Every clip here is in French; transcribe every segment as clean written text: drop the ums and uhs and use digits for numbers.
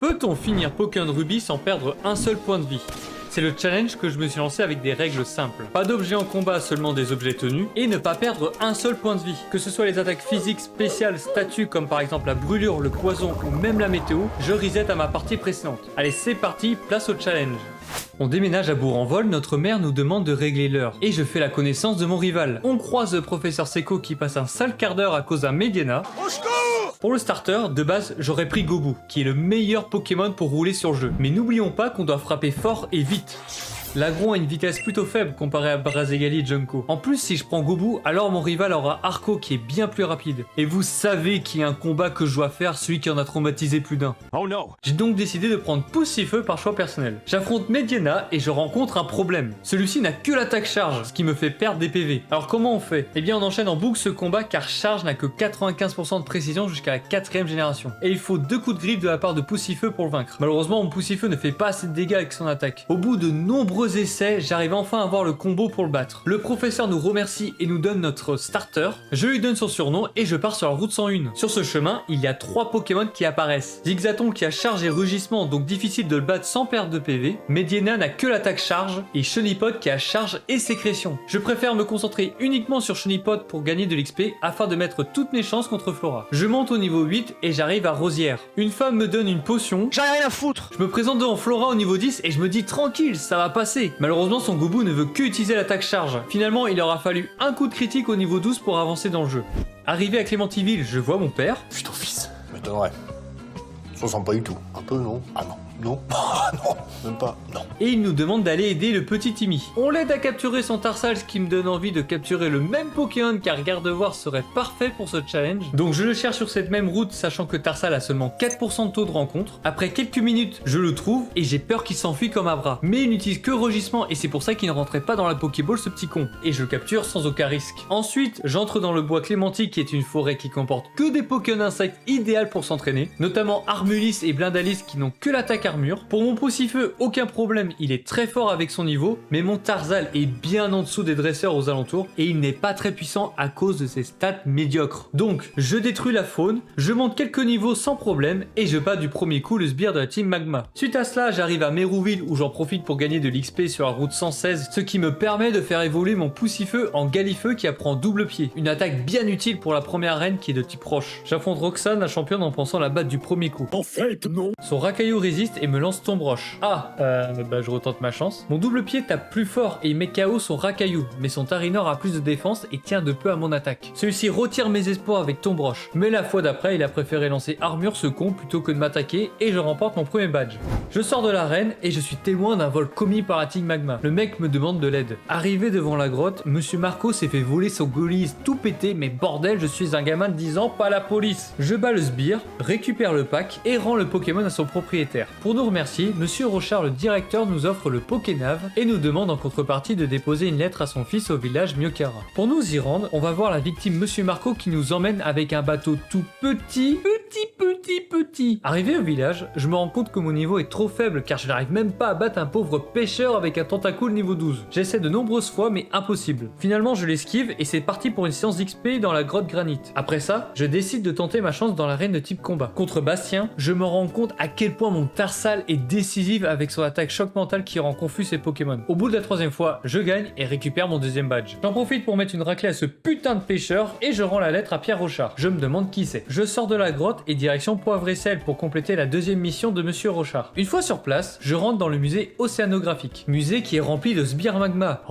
Peut-on finir Pokémon Ruby sans perdre un seul point de vie? C'est le challenge que je me suis lancé avec des règles simples. Pas d'objets en combat, seulement des objets tenus, et ne pas perdre un seul point de vie. Que ce soit les attaques physiques spéciales, statuts comme par exemple la brûlure, le poison ou même la météo, je reset à ma partie précédente. Allez, c'est parti, place au challenge. On déménage à Bourg-en-Vol, notre mère nous demande de régler l'heure, et je fais la connaissance de mon rival. On croise le professeur Seco qui passe un sale quart d'heure à cause d'un Mediana. Pour le starter, de base, j'aurais pris Gobu, qui est le meilleur Pokémon pour rouler sur le jeu. Mais n'oublions pas qu'on doit frapper fort et vite. L'agron a une vitesse plutôt faible comparé à Brazegali et Junko. En plus, si je prends Gobu, alors mon rival aura Arco qui est bien plus rapide. Et vous savez qu'il y a un combat que je dois faire, celui qui en a traumatisé plus d'un. Oh non! J'ai donc décidé de prendre Poussifeu par choix personnel. J'affronte Mediana et je rencontre un problème. Celui-ci n'a que l'attaque charge, ce qui me fait perdre des PV. Alors comment on fait? Eh bien on enchaîne en boucle ce combat car charge n'a que 95% de précision jusqu'à la 4ème génération. Et il faut 2 coups de griffe de la part de Poussifeu pour le vaincre. Malheureusement mon Poussifeu ne fait pas assez de dégâts avec son attaque. Au bout de nombreux essais, j'arrive enfin à avoir le combo pour le battre. Le professeur nous remercie et nous donne notre starter. Je lui donne son surnom et je pars sur la route 101. Sur ce chemin, il y a 3 Pokémon qui apparaissent. Zigzaton qui a charge et rugissement, donc difficile de le battre sans perdre de PV. Mediana n'a que l'attaque charge et Chonipod qui a charge et sécrétion. Je préfère me concentrer uniquement sur Chonipod pour gagner de l'XP afin de mettre toutes mes chances contre Flora. Je monte au niveau 8 et j'arrive à Rosière. Une femme me donne une potion. J'en ai rien à foutre! Je me présente devant Flora au niveau 10 et je me dis tranquille, ça va passer. Malheureusement, son Gobu ne veut que utiliser l'attaque charge. Finalement, il aura fallu un coup de critique au niveau 12 pour avancer dans le jeu. Arrivé à Clémentiville, je vois mon père. Je suis ton fils. M'étonnerait. Ça sent pas du tout. Un peu, non? Ah non. Non. Ah non. Même pas. Non. Et il nous demande d'aller aider le petit Timmy. On l'aide à capturer son Tarsal, ce qui me donne envie de capturer le même Pokémon car Gardevoir serait parfait pour ce challenge. Donc je le cherche sur cette même route, sachant que Tarsal a seulement 4% de taux de rencontre. Après quelques minutes, je le trouve et j'ai peur qu'il s'enfuit comme un bras. Mais il n'utilise que rugissement et c'est pour ça qu'il ne rentrait pas dans la Pokéball, ce petit con. Et je le capture sans aucun risque. Ensuite, j'entre dans le bois Clémentique qui est une forêt qui comporte que des Pokémon insectes idéales pour s'entraîner, notamment Armulis et Blindalis qui n'ont que l'attaque armure. Pour mon Poussifeu, aucun problème, il est très fort avec son niveau, mais mon Tarzal est bien en dessous des dresseurs aux alentours et il n'est pas très puissant à cause de ses stats médiocres. Donc, je détruis la faune, je monte quelques niveaux sans problème et je bats du premier coup le sbire de la team Magma. Suite à cela, j'arrive à Mérouville où j'en profite pour gagner de l'XP sur la route 116, ce qui me permet de faire évoluer mon Poussifeu en Galifeu qui apprend double pied. Une attaque bien utile pour la première reine qui est de type roche. J'affronte Roxane, la championne, en pensant la battre du premier coup. En fait, non! Son Racaillou résiste et me lance Tombe Roche. Je retente ma chance. Mon double pied tape plus fort et il met KO son Racaillou, mais son Tarinor a plus de défense et tient de peu à mon attaque. Celui-ci retire mes espoirs avec Tombe Roche, mais la fois d'après, il a préféré lancer Armure ce con plutôt que de m'attaquer et je remporte mon premier badge. Je sors de l'arène et je suis témoin d'un vol commis par la team Magma. Le mec me demande de l'aide. Arrivé devant la grotte, Monsieur Marco s'est fait voler son Golise tout pété, mais bordel, je suis un gamin de 10 ans, pas la police. Je bats le sbire, récupère le pack et rend le Pokémon à son propriétaire. Pour nous remercier, Monsieur Rochard, le directeur, nous offre le Pokénav et nous demande en contrepartie de déposer une lettre à son fils au village Myokara. Pour nous y rendre, on va voir la victime Monsieur Marco qui nous emmène avec un bateau tout petit. Arrivé au village, je me rends compte que mon niveau est trop faible car je n'arrive même pas à battre un pauvre pêcheur avec un tentacule niveau 12. J'essaie de nombreuses fois mais impossible. Finalement je l'esquive et c'est parti pour une séance d'XP dans la grotte granite. Après ça, je décide de tenter ma chance dans l'arène de type combat. Contre Bastien, je me rends compte à quel point mon Tarsal est décisive avec son attaque choc mental qui rend confus ses Pokémon. Au bout de la 3ème fois, je gagne et récupère mon 2ème badge. J'en profite pour mettre une raclée à ce putain de pêcheur et je rends la lettre à Pierre Rochard. Je me demande qui c'est. Je sors de la grotte et direction Poivre et Sel pour compléter la 2ème mission de Monsieur Rochard. Une fois sur place, je rentre dans le musée océanographique. Musée qui est rempli de sbires magma.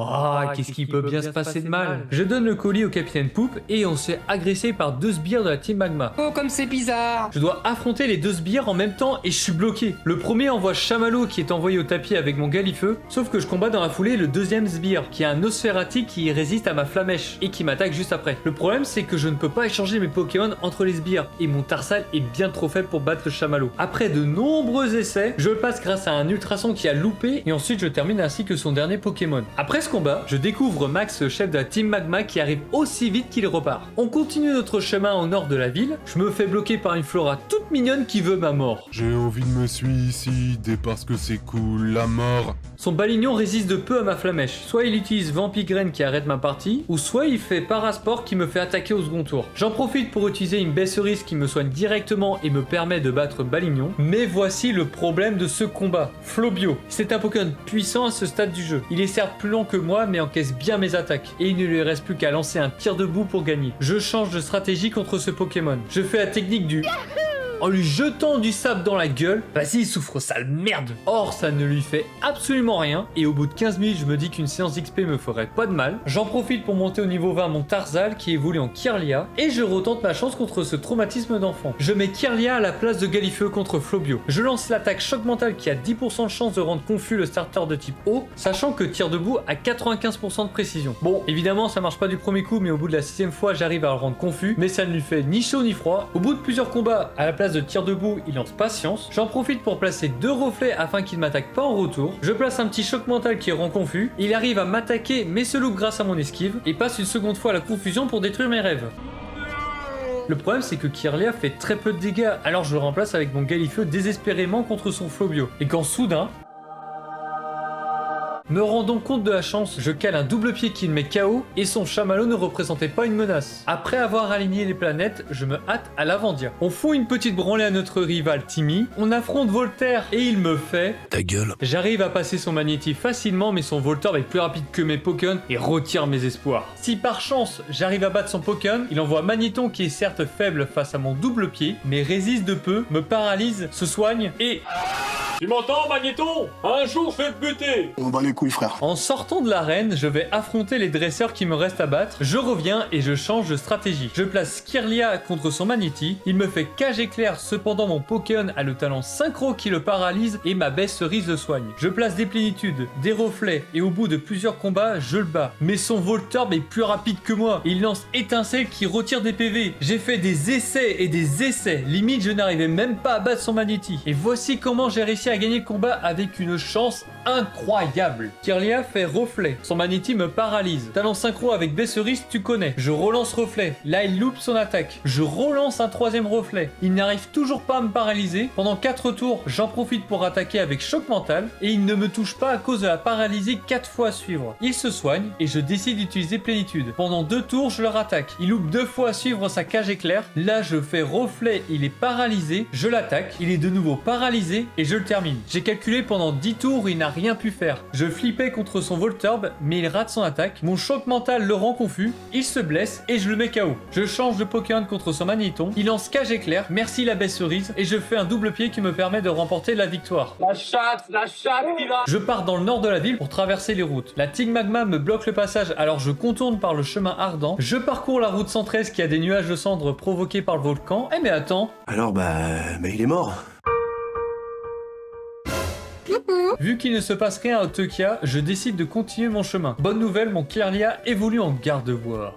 Qu'est-ce qui peut bien se passer de mal? Je donne le colis au capitaine Poupe et on se fait agresser par 2 sbires de la team Magma. Oh, comme c'est bizarre! Je dois affronter les 2 sbires en même temps et je suis bloqué. Le premier envoie Chamallow qui est envoyé au tapis avec mon Galifeu, sauf que je combats dans la foulée le 2ème sbire qui a un Nosferati qui résiste à ma flamèche et qui m'attaque juste après. Le problème c'est que je ne peux pas échanger mes Pokémon entre les sbires et mon Tarsal est bien trop faible pour battre le Chamallow. Après de nombreux essais, je le passe grâce à un ultrason qui a loupé et ensuite je termine ainsi que son dernier Pokémon. Après ce combat, je découvre Max, chef de la team Magma qui arrive aussi vite qu'il repart. On continue notre chemin au nord de la ville, je me fais bloquer par une Flora toute mignonne qui veut ma mort. J'ai envie de me suicider parce que c'est cool, la mort. Son Balignon résiste de peu à ma flamèche. Soit il utilise Vampigraine qui arrête ma partie, ou soit il fait Parasport qui me fait attaquer au second tour. J'en profite pour utiliser une Besseris qui me soigne directement directement et me permet de battre Balignon. Mais voici le problème de ce combat. Flobio, c'est un Pokémon puissant à ce stade du jeu. Il est certes plus lent que moi mais encaisse bien mes attaques. Et il ne lui reste plus qu'à lancer un tir debout pour gagner. Je change de stratégie contre ce Pokémon. Je fais la technique du... en lui jetant du sable dans la gueule. Vas-y, souffre sale merde. Or, ça ne lui fait absolument rien. Et au bout de 15 minutes, je me dis qu'une séance d'XP me ferait pas de mal. J'en profite pour monter au niveau 20 mon Tarzal qui évolue en Kirlia. Et je retente ma chance contre ce traumatisme d'enfant. Je mets Kirlia à la place de Galifeu contre Flobio. Je lance l'attaque choc mental qui a 10% de chance de rendre confus le starter de type eau, sachant que tir debout a 95% de précision. Bon, évidemment, ça marche pas du premier coup, mais au bout de la 6ème fois, j'arrive à le rendre confus. Mais ça ne lui fait ni chaud ni froid. Au bout de plusieurs combats, à la place de tir debout, il lance patience. J'en profite pour placer 2 reflets afin qu'il m'attaque pas en retour. Je place un petit choc mental qui rend confus. Il arrive à m'attaquer mais se loupe grâce à mon esquive et passe une seconde fois à la confusion pour détruire mes rêves. Le problème c'est que Kirlia fait très peu de dégâts, alors je le remplace avec mon Galifeu désespérément contre son Flobio. Et quand soudain... me rendant compte de la chance, je cale un double pied qui le met KO et son chamallow ne représentait pas une menace. Après avoir aligné les planètes, je me hâte à l'Avandia. On fout une petite branlée à notre rival Timmy, on affronte Voltaire et il me fait... ta gueule. J'arrive à passer son Magnéti facilement mais son Voltorb est plus rapide que mes Pokémon et retire mes espoirs. Si par chance j'arrive à battre son Pokémon, il envoie Magnéton qui est certes faible face à mon double pied mais résiste de peu, me paralyse, se soigne et... Tu m'entends, Magnéton? Un jour, je vais te buter! On bat les couilles, frère. En sortant de l'arène, je vais affronter les dresseurs qui me restent à battre. Je reviens et je change de stratégie. Je place Kirlia contre son Magnéti. Il me fait cage éclair, cependant mon Pokémon a le talent synchro qui le paralyse et ma baisse cerise le soigne. Je place des plénitudes, des reflets et au bout de plusieurs combats, je le bats. Mais son Voltorb est plus rapide que moi. Il lance étincelle qui retire des PV. J'ai fait des essais et des essais. Limite, je n'arrivais même pas à battre son Magnéti. Et voici comment j'ai réussi à gagner le combat avec une chance incroyable. Kirlia fait reflet. Son Magnéti me paralyse. Talent synchro avec Besseris, tu connais. Je relance reflet. Là, il loupe son attaque. Je relance un 3ème reflet. Il n'arrive toujours pas à me paralyser. Pendant 4 tours, j'en profite pour attaquer avec choc mental et il ne me touche pas à cause de la paralysie 4 fois à suivre. Il se soigne et je décide d'utiliser plénitude. Pendant 2 tours, je le rattaque. Il loupe 2 fois à suivre sa cage éclair. Là, je fais reflet. Il est paralysé. Je l'attaque. Il est de nouveau paralysé et je le termine. J'ai calculé pendant 10 tours, il n'a rien pu faire. Je flippais contre son Voltorb, mais il rate son attaque. Mon choc mental le rend confus, il se blesse et je le mets KO. Je change de Pokémon contre son Magnéton, il lance cage éclair, merci la baisse cerise, et je fais un double pied qui me permet de remporter la victoire. La chatte, il va. Je pars dans le nord de la ville pour traverser les routes. La Tigre Magma me bloque le passage, alors je contourne par le chemin ardent. Je parcours la route 113 qui a des nuages de cendres provoqués par le volcan. Eh mais attends. Alors mais il est mort. Vu qu'il ne se passe rien à Autokia, je décide de continuer mon chemin. Bonne nouvelle, mon Kirlia évolue en garde-voire.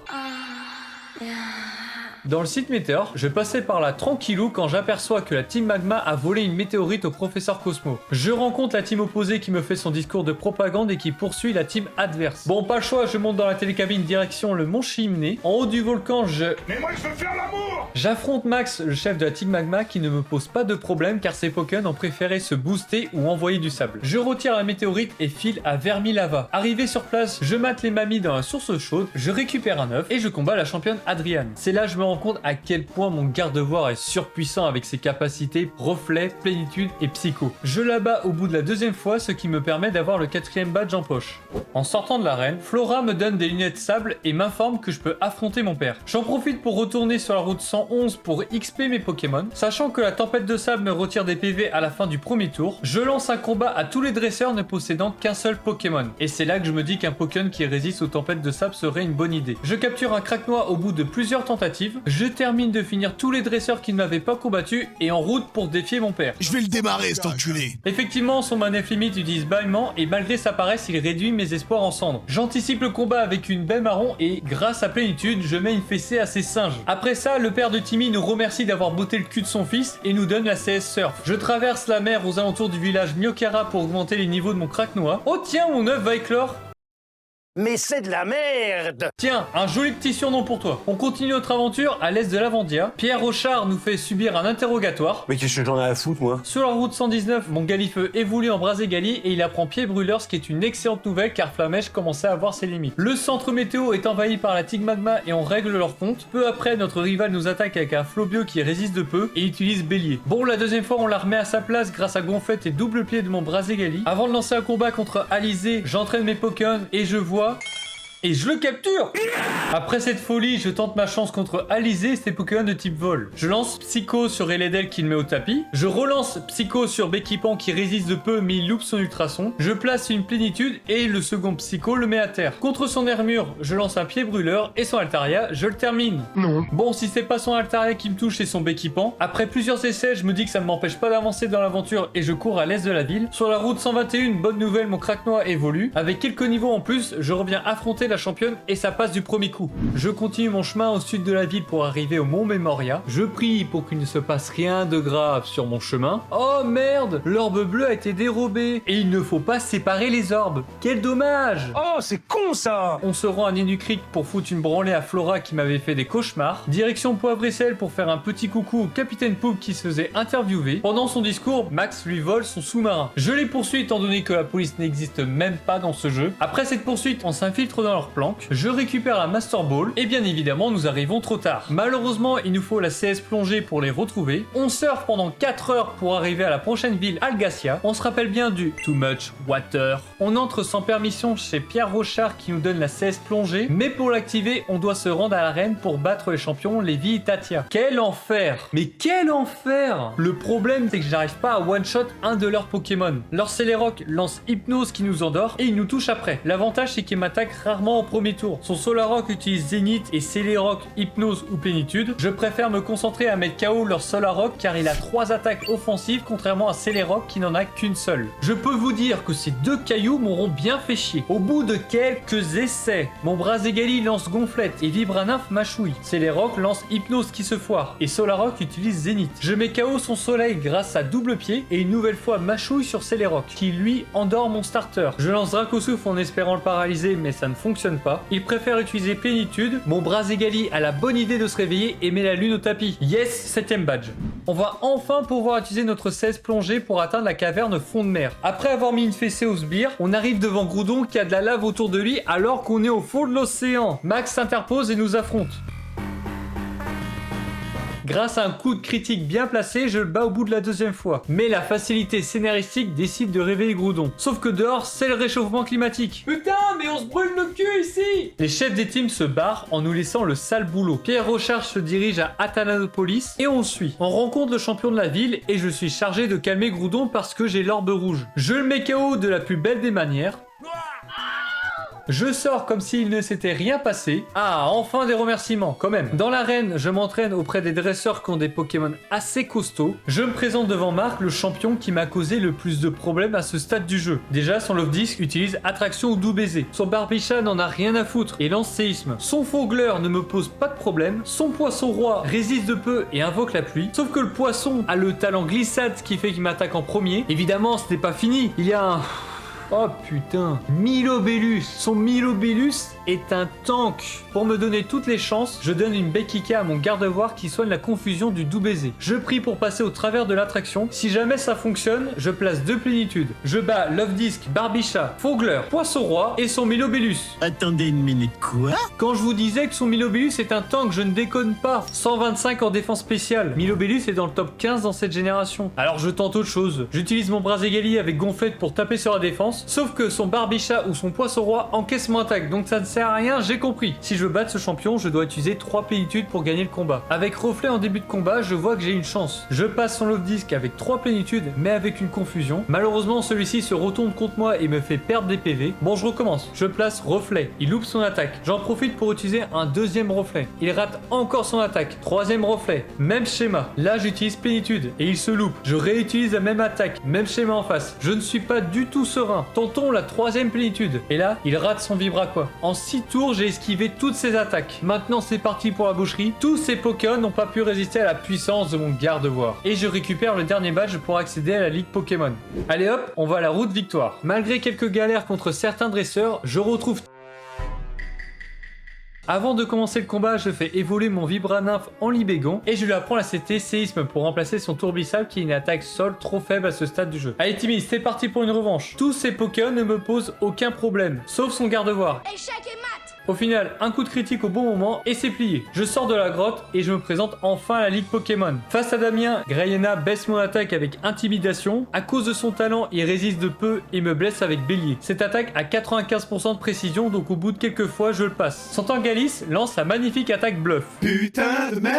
Dans le site Météor, je passais par là tranquillou quand j'aperçois que la Team Magma a volé une météorite au professeur Cosmo. Je rencontre la team opposée qui me fait son discours de propagande et qui poursuit la team adverse. Bon, pas le choix, je monte dans la télécabine direction le mont Chimney. En haut du volcan, Mais moi, je veux faire l'amour! j'affronte Max, le chef de la Team Magma, qui ne me pose pas de problème car ses Pokémon ont préféré se booster ou envoyer du sable. Je retire la météorite et file à Vermilava. Arrivé sur place, je mate les mamies dans la source chaude, je récupère un œuf et je combats la championne Adriane. C'est là que je me rends compte à quel point mon garde-voire est surpuissant avec ses capacités reflet, plénitude et psycho. Je la bats au bout de la 2ème fois, ce qui me permet d'avoir le 4ème badge en poche. En sortant de l'arène, Flora me donne des lunettes sable et m'informe que je peux affronter mon père. J'en profite pour retourner sur la route 111 pour XP mes Pokémon. Sachant que la tempête de sable me retire des PV à la fin du premier tour, je lance un combat à tous les dresseurs ne possédant qu'un seul Pokémon. Et c'est là que je me dis qu'un Pokémon qui résiste aux tempêtes de sable serait une bonne idée. Je capture un Craquenois au bout de plusieurs tentatives, je termine de finir tous les dresseurs qui ne m'avaient pas combattu et en route pour défier mon père. Je vais le démarrer, cet enculé. Effectivement, son manef limite utilise bâillement et malgré sa paresse, il réduit mes espoirs en cendres. J'anticipe le combat avec une belle marron et grâce à plénitude, je mets une fessée à ses singes. Après ça, le père de Timmy nous remercie d'avoir botté le cul de son fils et nous donne la CS Surf. Je traverse la mer aux alentours du village Myokara pour augmenter les niveaux de mon Craquenois. Oh tiens, mon œuf va éclore. Mais c'est de la merde! Tiens, un joli petit surnom pour toi. On continue notre aventure à l'est de l'Avandia. Pierre Rochard nous fait subir un interrogatoire. Mais qu'est-ce que j'en ai à foutre, moi? Sur la route 119, mon Galifeu évolue en Braségali et il apprend pied brûleur, ce qui est une excellente nouvelle car Flamèche commençait à avoir ses limites. Le centre météo est envahi par la Tig Magma et on règle leur compte. Peu après, notre rival nous attaque avec un Flobio qui résiste de peu et utilise Bélier. Bon, la deuxième fois, on la remet à sa place grâce à Gonflette et double pied de mon Braségali. Avant de lancer un combat contre Alizé, j'entraîne mes Pokémon et je vois... Et je le capture! Après cette folie, je tente ma chance contre Alizé et ses Pokémon de type vol. Je lance Psycho sur Eledel qui le met au tapis. Je relance Psycho sur Béquipan qui résiste de peu mais il loupe son ultrason. Je place une plénitude et le second Psycho le met à terre. Contre son armure, je lance un pied brûleur et son Altaria, je le termine. Non. Bon, si c'est pas son Altaria qui me touche, c'est son Béquipan. Après plusieurs essais, je me dis que ça ne m'empêche pas d'avancer dans l'aventure et je cours à l'est de la ville. Sur la route 121, bonne nouvelle, mon Craquenois évolue. Avec quelques niveaux en plus, je reviens affronter la championne et ça passe du premier coup. Je continue mon chemin au sud de la ville pour arriver au Mont Memoria. Je prie pour qu'il ne se passe rien de grave sur mon chemin. Oh merde, l'orbe bleue a été dérobée et il ne faut pas séparer les orbes. Quel dommage! Oh, c'est con, ça! On se rend à Nenukrik pour foutre une branlée à Flora qui m'avait fait des cauchemars. Direction Poivre et Sel pour faire un petit coucou au capitaine Poop qui se faisait interviewer. Pendant son discours, Max lui vole son sous-marin. Je les poursuis étant donné que la police n'existe même pas dans ce jeu. Après cette poursuite, on s'infiltre dans leur planque. Je récupère la Master Ball et bien évidemment nous arrivons trop tard. Malheureusement il nous faut la CS plongée pour les retrouver. On surfe pendant 4 heures pour arriver à la prochaine ville Algacia. On se rappelle bien du Too Much Water. On entre sans permission chez Pierre Rochard qui nous donne la CS plongée. Mais pour l'activer on doit se rendre à l'arène pour battre les champions Lévi et Tatia. Quel enfer! Mais quel enfer! Le problème c'est que j'arrive pas à one shot un de leurs Pokémon. Leur Celeroc lance Hypnose qui nous endort et il nous touche après. L'avantage c'est qu'il m'attaque rarement au premier tour. Son Solaroc utilise Zénith et Celeroc, Hypnose ou Plénitude. Je préfère me concentrer à mettre KO leur Solaroc car il a 3 attaques offensives contrairement à Celeroc qui n'en a qu'une seule. Je peux vous dire que ces deux cailloux m'auront bien fait chier. Au bout de quelques essais, mon Braségali lance Gonflette et Vibranymphe mâchouille. Celeroc lance Hypnose qui se foire et Solaroc utilise Zénith. Je mets KO son Soleil grâce à double pied et une nouvelle fois mâchouille sur Celeroc qui lui endort mon starter. Je lance Dracosouffle en espérant le paralyser mais ça ne fonctionne pas. Il préfère utiliser Plénitude. Mon Braségali a la bonne idée de se réveiller et met la lune au tapis. Yes, 7ème badge. On va enfin pouvoir utiliser notre 16 plongée pour atteindre la caverne fond de mer. Après avoir mis une fessée au sbire, on arrive devant Groudon qui a de la lave autour de lui alors qu'on est au fond de l'océan. Max s'interpose et nous affronte. Grâce à un coup de critique bien placé, je le bats au bout de la deuxième fois. Mais la facilité scénaristique décide de réveiller Groudon. Sauf que dehors, c'est le réchauffement climatique. Putain, mais on se brûle le cul ici! Les chefs des teams se barrent en nous laissant le sale boulot. Pierre Rochard se dirige à Athananopolis et on suit. On rencontre le champion de la ville et je suis chargé de calmer Groudon parce que j'ai l'orbe rouge. Je le mets KO de la plus belle des manières. Je sors comme s'il ne s'était rien passé. Ah, enfin des remerciements, quand même. Dans l'arène, je m'entraîne auprès des dresseurs qui ont des Pokémon assez costauds. Je me présente devant Marc, le champion qui m'a causé le plus de problèmes à ce stade du jeu. Déjà, son Love Disc utilise Attraction ou Doux Baiser. Son Barbicha n'en a rien à foutre et lance Séisme. Son Faugleur ne me pose pas de problème. Son Poisson Roi résiste de peu et invoque la pluie. Sauf que le Poisson a le talent glissade qui fait qu'il m'attaque en premier. Évidemment, ce n'est pas fini. Il y a un... Oh putain, Milobellus. Son Milobellus est un tank. Pour me donner toutes les chances, je donne une Bekika à mon garde-voir qui soigne la confusion du doux baiser. Je prie pour passer au travers de l'attraction. Si jamais ça fonctionne, je place 2 plénitudes. Je bats Love Disc, Barbicha, Faugleur, Poisson Roi et son Milobellus. Attendez une minute, quoi? Quand je vous disais que son Milobellus est un tank, je ne déconne pas. 125 en défense spéciale. Milobellus est dans le top 15 dans cette génération. Alors je tente autre chose. J'utilise mon Braségali avec Gonflette pour taper sur la défense. Sauf que son Barbicha ou son Poisson Roi encaisse mon attaque, donc ça ne sert à rien, j'ai compris. Si je veux battre ce champion, je dois utiliser 3 plénitudes pour gagner le combat. Avec Reflet en début de combat, je vois que j'ai une chance. Je passe son Love Disc avec 3 plénitudes, mais avec une confusion. Malheureusement, celui-ci se retourne contre moi et me fait perdre des PV. Bon, je recommence. Je place Reflet. Il loupe son attaque. J'en profite pour utiliser un deuxième Reflet. Il rate encore son attaque. Troisième Reflet. Même schéma. Là, j'utilise plénitude et il se loupe. Je réutilise la même attaque. Même schéma en face. Je ne suis pas du tout serein. Tentons la 3ème plénitude. Et là, il rate son Vibraqua. En 6 tours, j'ai esquivé toutes ses attaques. Maintenant, c'est parti pour la boucherie. Tous ces Pokémon n'ont pas pu résister à la puissance de mon garde-voir. Et je récupère le dernier badge pour accéder à la Ligue Pokémon. Allez hop, on va à la route victoire. Malgré quelques galères contre certains dresseurs, je retrouve Avant de commencer le combat, je fais évoluer mon Vibranymph en Libégon et je lui apprends la CT Séisme pour remplacer son Tourbillsable qui est une attaque sol trop faible à ce stade du jeu. Allez Timmy, c'est parti pour une revanche. Tous ces Pokémon ne me posent aucun problème, sauf son garde-voire. Échec et mat. Au final, un coup de critique au bon moment et c'est plié. Je sors de la grotte et je me présente enfin à la Ligue Pokémon. Face à Damien, Grayena baisse mon attaque avec Intimidation. À cause de son talent, il résiste de peu et me blesse avec Bélier. Cette attaque a 95% de précision, donc au bout de quelques fois, je le passe. Santangalis lance la magnifique attaque Bluff. Putain de merde!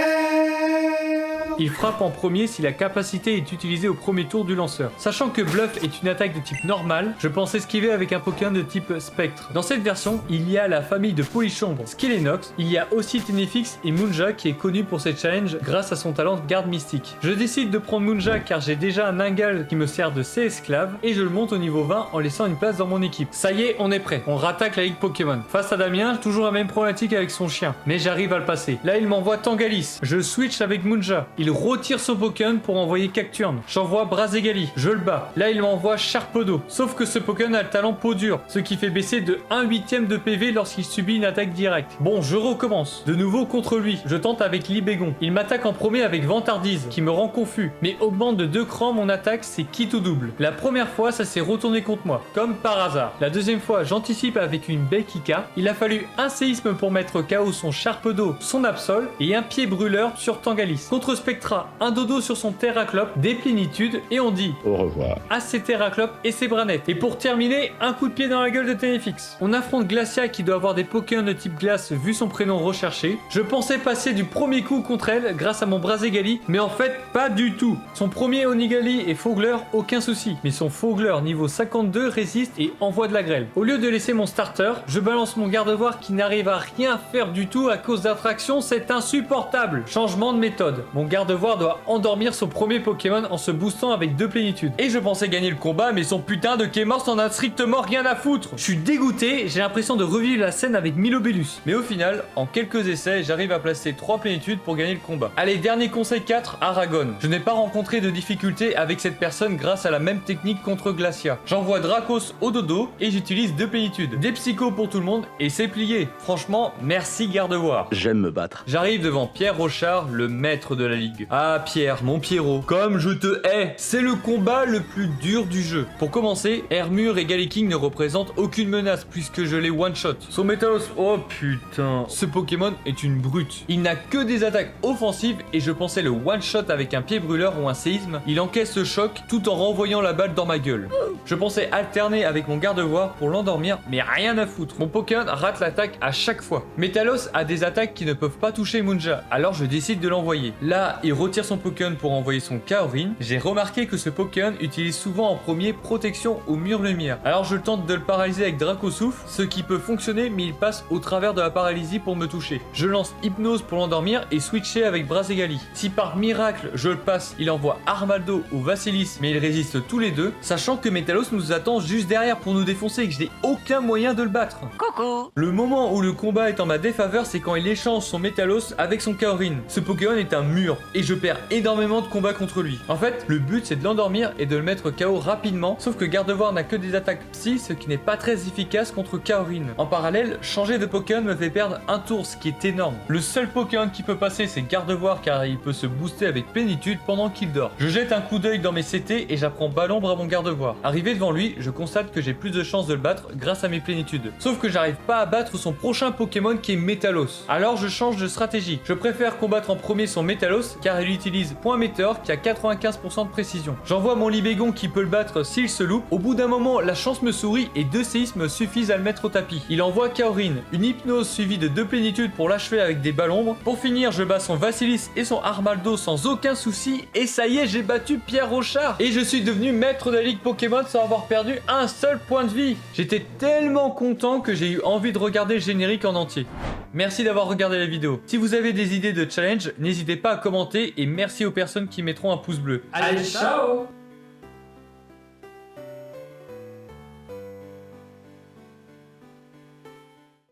Il frappe en premier si la capacité est utilisée au premier tour du lanceur. Sachant que Bluff est une attaque de type normal, je pense esquiver avec un Pokémon de type Spectre. Dans cette version, il y a la famille de Polychombre, Skellenox, il y a aussi Tenefix et Munja qui est connu pour cette challenge grâce à son talent de garde mystique. Je décide de prendre Munja car j'ai déjà un Ningal qui me sert de ses esclaves et je le monte au niveau 20 en laissant une place dans mon équipe. Ça y est, on est prêt. On rattaque la Ligue Pokémon. Face à Damien, toujours la même problématique avec son chien, mais j'arrive à le passer. Là, il m'envoie Tangalis. Je switch avec Munja. Il retire son Pokémon pour envoyer Cacturne. J'envoie Brazegali. Je le bats. Là, il m'envoie Charpedo. Sauf que ce Pokémon a le talent peau dure, ce qui fait baisser de 1/8 de PV lorsqu'il subit une attaque directe. Bon, je recommence. De nouveau contre lui. Je tente avec Libégon. Il m'attaque en premier avec Vantardise, qui me rend confus, mais augmente de 2 crans mon attaque, c'est quitte ou double. La première fois, ça s'est retourné contre moi, comme par hasard. La deuxième fois, j'anticipe avec une Bekika. Il a fallu un séisme pour mettre KO son Charpedo, son Absol, et un pied brûleur sur Tangalis. Contre Spectra, un dodo sur son Terraclope, des plénitudes, et on dit Au revoir. à ses Terraclopes et ses Branettes. Et pour terminer, un coup de pied dans la gueule de Tenefix. On affronte Glacia qui doit avoir des Pokémon de type glace vu son prénom recherché. Je pensais passer du premier coup contre elle grâce à mon Brazegali, mais en fait pas du tout. Son premier Onigali et Fogler, aucun souci. Mais son Fogler niveau 52 résiste et envoie de la grêle. Au lieu de laisser mon starter, je balance mon garde-voire qui n'arrive à rien faire du tout à cause d'attraction, c'est insupportable. Changement de méthode. Mon garde-voire doit endormir son premier Pokémon en se boostant avec 2 plénitudes. Et je pensais gagner le combat, mais son putain de Kémors n'en a strictement rien à foutre. Je suis dégoûté, j'ai l'impression de revivre la scène avec Milobellus. Mais au final, en quelques essais, j'arrive à placer 3 plénitudes pour gagner le combat. Allez, dernier conseil 4, Aragon. Je n'ai pas rencontré de difficulté avec cette personne grâce à la même technique contre Glacia. J'envoie Dracos au dodo et j'utilise 2 plénitudes. Des psychos pour tout le monde et c'est plié. Franchement, merci garde-voire. J'aime me battre. J'arrive devant Pierre Rochard, le maître de la ligue. Ah Pierre, mon Pierrot, comme je te hais. C'est le combat le plus dur du jeu. Pour commencer, Hermure et Galiking ne représentent aucune menace puisque je les one-shot. Son Métalos, oh putain. Ce Pokémon est une brute. Il n'a que des attaques offensives et je pensais le one-shot avec un pied brûleur ou un séisme. Il encaisse le choc tout en renvoyant la balle dans ma gueule. Je pensais alterner avec mon garde-voire pour l'endormir, mais rien à foutre. Mon Pokémon rate l'attaque à chaque fois. Métalos a des attaques qui ne peuvent pas toucher Munja, alors je décide de l'envoyer. Là, il retire son Pokémon pour envoyer son Kaorin. J'ai remarqué que ce Pokémon utilise souvent en premier protection au mur lumière. Alors je tente de le paralyser avec Dracosouffle, ce qui peut fonctionner, mais il passe au travers de la paralysie pour me toucher. Je lance Hypnose pour l'endormir et switcher avec Brazegali. Si par miracle je le passe, il envoie Armaldo ou Vassilis, mais ils résistent tous les deux, sachant que Métalos nous attend juste derrière pour nous défoncer et que je n'ai aucun moyen de le battre. Coucou. Le moment où le combat est en ma défaveur, c'est quand il échange son Métalos avec son Kaorin. Ce Pokémon est un mur et je perds énormément de combats contre lui. En fait, le but c'est de l'endormir et de le mettre KO rapidement, sauf que Gardevoir n'a que des attaques psy, ce qui n'est pas très efficace contre Kaorin. En parallèle, changer de Pokémon me fait perdre un tour, ce qui est énorme. Le seul Pokémon qui peut passer, c'est Gardevoir car il peut se booster avec plénitude pendant qu'il dort. Je jette un coup d'œil dans mes CT et j'apprends Ballombre à mon Gardevoir. Arrivé devant lui, je constate que j'ai plus de chances de le battre grâce à mes plénitudes. Sauf que j'arrive pas à battre son prochain Pokémon qui est Métalos. Alors je change de stratégie. Je préfère combattre en premier son Métalos car il utilise Point Météore qui a 95% de précision. J'envoie mon Libégon qui peut le battre s'il se loupe. Au bout d'un moment, la chance me sourit et 2 séismes suffisent à le mettre au tapis. Il envoie Kaorin, une hypnose suivie de 2 plénitudes pour l'achever avec des ballombres. Pour finir, je bats son Vassilis et son Armaldo sans aucun souci et ça y est, j'ai battu Pierre Rochard et je suis devenu maître de la Ligue Pokémon sans avoir perdu un seul point de vie. J'étais tellement content que j'ai eu envie de regarder le générique en entier. Merci d'avoir regardé la vidéo. Si vous avez des idées de challenge, n'hésitez pas à commenter et merci aux personnes qui mettront un pouce bleu. Allez, ciao!